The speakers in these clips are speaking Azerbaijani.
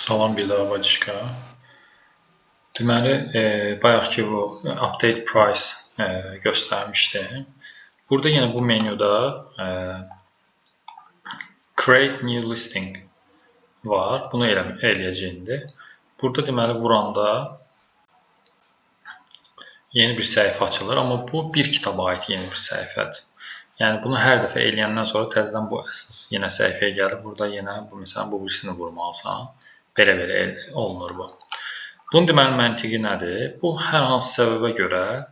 Salam bir daha Vacişka. Deməli, bayaqki bu update price göstərmişdim. Burada yenə bu menyuda create new listing var. Bunu eləyəcəyimdir. Burada deməli vuranda yeni bir səhifə açılır. Amma bu bir kitaba aid yeni bir səhifədir. Yəni bunu hər dəfə eləyəndən sonra təzədən bu əsas yenə səhifəyə gəlib. Burada yenə bu məsələn bu birisini vurmalısan. Belə olunur bu. Bunun deməli məntiqi nədir? Bu hər hansı səbəbə görə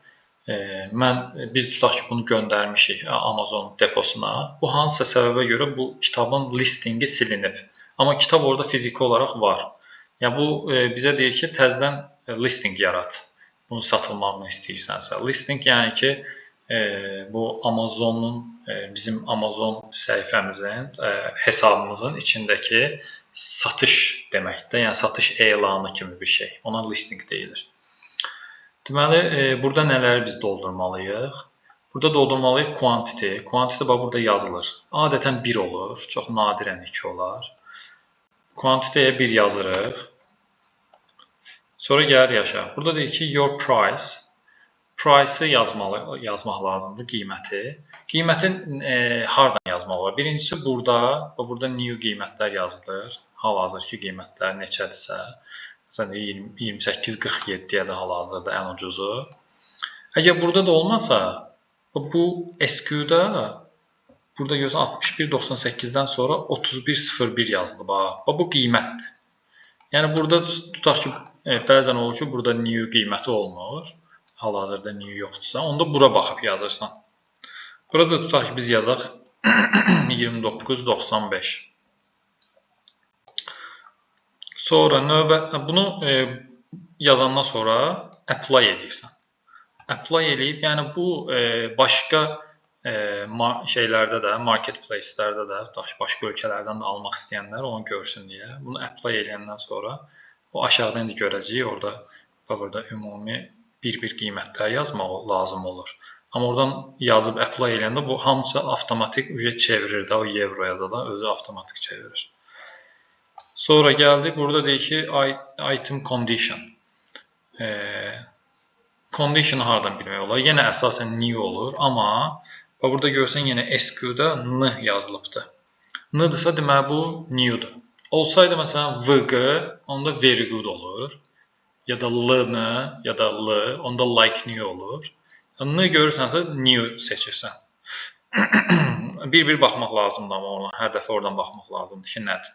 biz tutaq ki, bunu göndərmişik Amazon deposuna. Bu hansısa səbəbə görə bu kitabın listingi silinib. Amma kitab orada fiziki olaraq var. Yəni bu bizə deyir ki, təzədən listing yarat. Bunu satılmağını istəyirsənsə. Listing yəni ki, bu Amazonun bizim Amazon səhifəmizin hesabımızın içindəki satış deməkdir. Yəni satış elanı kimi bir şey. Ona listing deyilir. Deməli, burada nələri biz doldurmalıyıq? Burada doldurmalıyıq quantity. Quantity bax burada yazılır. Adətən 1 olur. Çox nadirən 2 olar. Quantity-yə 1 yazırıq. Sonra gəlir yaşa. Burada deyir ki, your price. Price-ı yazmaq lazımdır, qiyməti. Qiymətin hardan yazmaq olar? Birincisi burada new qiymətlər yazılır. Hal-hazırki qiymətlər neçədirsə. Məsələn, 28.47-yə də hal-hazırda ən ucuzu. Əgər burada da olmasa, bu SQ-da burada görürsən 61.98-dən sonra 31.01 yazılıb. Bu qiymətdir. Yəni burada tutaq ki, bəzən olur ki, burada new qiyməti olmur. Hal-hazırda new yoxdursa, onda bura baxıb yazırsan. Burada tutaq ki, biz yazaq 29.95. Sonra bunu yazandan sonra apply edirsən. Apply eləyib, yəni bu başqa şeylərdə də, marketplace-lərdə də, başqa ölkələrdən də almaq istəyənlər onu görsün deyə. Bunu apply eləyəndən sonra o aşağıda indi görəcəyik, orada ümumi bir qiymətlər yazmaq lazım olur. Amma oradan yazıb apply eləyəndə bu hamısı avtomatik çevirir də, o euroya da özü avtomatik çevirir. Sonra gəldik, burada deyir ki, item condition. Condition hardan bilmək olar? Yenə əsasən new olur, amma burada görsən yenə SQ-da N yazılıbdır. N-dırsa deməli bu new-dur. Olsaydı məsələn VG, onda very good olur. Ya da L-nı, ya da L, onda like new olur. N görürsənsə new seçirsən. Bir baxmaq lazımdır amma ona, hər dəfə oradan baxmaq lazımdır ki, nədir.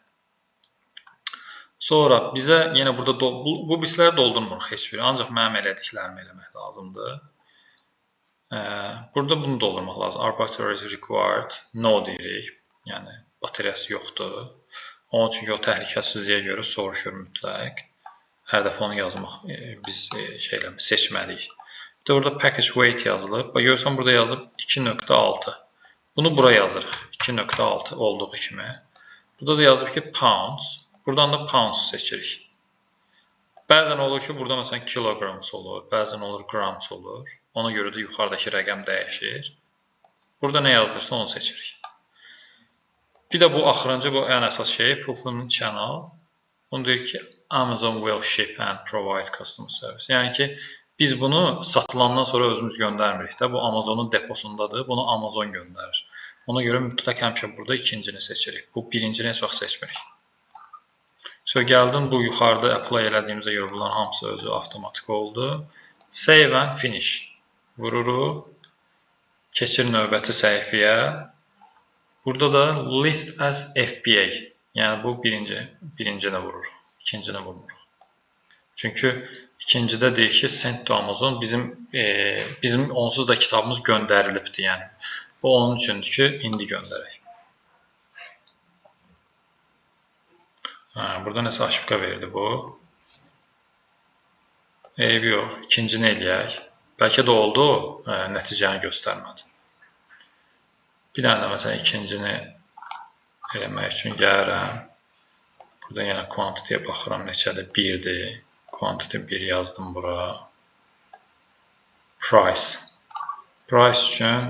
Sonra bizə yenə burada bu birisləri doldurmuruq heç biri, ancaq mənim elədiklərimi eləmək lazımdır. Burada bunu doldurmaq lazım. Our battery is required, no deyirik. Yəni bateriyası yoxdur. Onun üçün o təhlükəsizliyə görə soruşur mütləq. Hər dəfə onu yazmaq biz seçməliyik. Bir də orada package weight yazılıb. Görürsən burada yazıb 2.6. Bunu bura yazırıq. 2.6 olduğu kimi. Burada da yazıb ki pounds. Buradan da pounds seçirik. Bəzən olur ki, burada məsələn kilograms olur, bəzən olur grams olur. Ona görə də yuxarıdakı rəqəm dəyişir. Burada nə yazdırsa onu seçirik. Bir də bu axırıncı, bu ən əsas şey, fulfillment channel. Onu deyir ki, Amazon will ship and provide customer service. Yəni ki, biz bunu satılandan sonra özümüz göndərmirik də. Bu Amazonun deposundadır, bunu Amazon göndərir. Ona görə mütləq həmişə burada ikincini seçirik. Bu birincini heç vaxt seçmirik. So, gəldim, bu yuxarıda apply elədiyimizə görə bunların hamısı özü avtomatik oldu. Save and finish. Vururuq. Keçir növbəti səhifəyə. Burada da list as FBA. Yəni bu birincinə vururuq. İkincinə vurmuruq. Çünki ikincidə deyir ki, send to Amazon bizim onsuz da kitabımız göndərilibdir. Yəni bu onun üçündür ki, indi göndərək. Burada nəsə aşıqqa verdi bu. Eybi yox. İkincini eləyək. Bəlkə də oldu, nəticəni göstərmədi. Bir dənə də məsələn ikincini eləmək üçün gəlirəm. Burada yenə quantity-yə baxıram. Neçədir? 1-dir. Quantity 1 yazdım bura. Price. Price üçün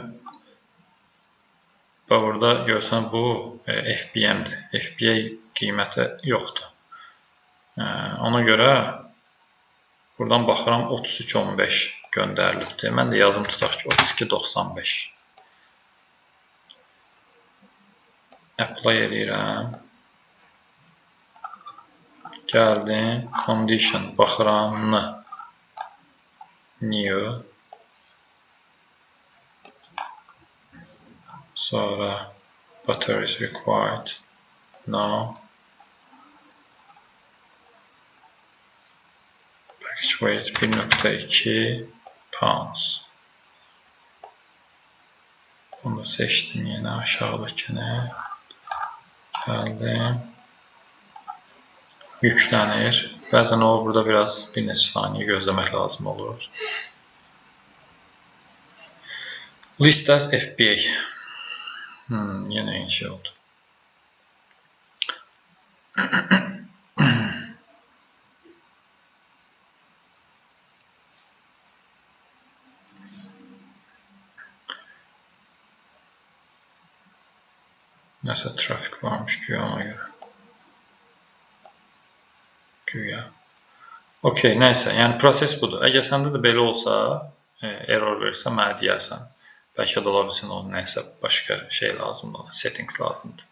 burada görsən bu FBM-dir. FBA qiyməti yoxdur. Ona görə buradan baxıram 33.15 göndərilibdir. Mən də yazım tutaq ki 32.95. Apply edirəm. Gəldim. Condition baxıram. New. Sonra batteries required. No. Package weight 1.2 pounds. Bunu seçdim yine aşağıdakini. Geldim. Yüklənir. Bəzən olur burada biraz bir neçə saniyə gözləmək lazım olur. List as FBA. Yine aynı şey oldu. Nəsə trafik varmış güya ona görə. Güya. Okey, nəysə, yəni proses budur. Əgər səndə də belə olsa, error versə, mənə deyərsən. Bəlkə də ola bilsin, onun nəsə başqa şey lazımdır, settings lazımdır.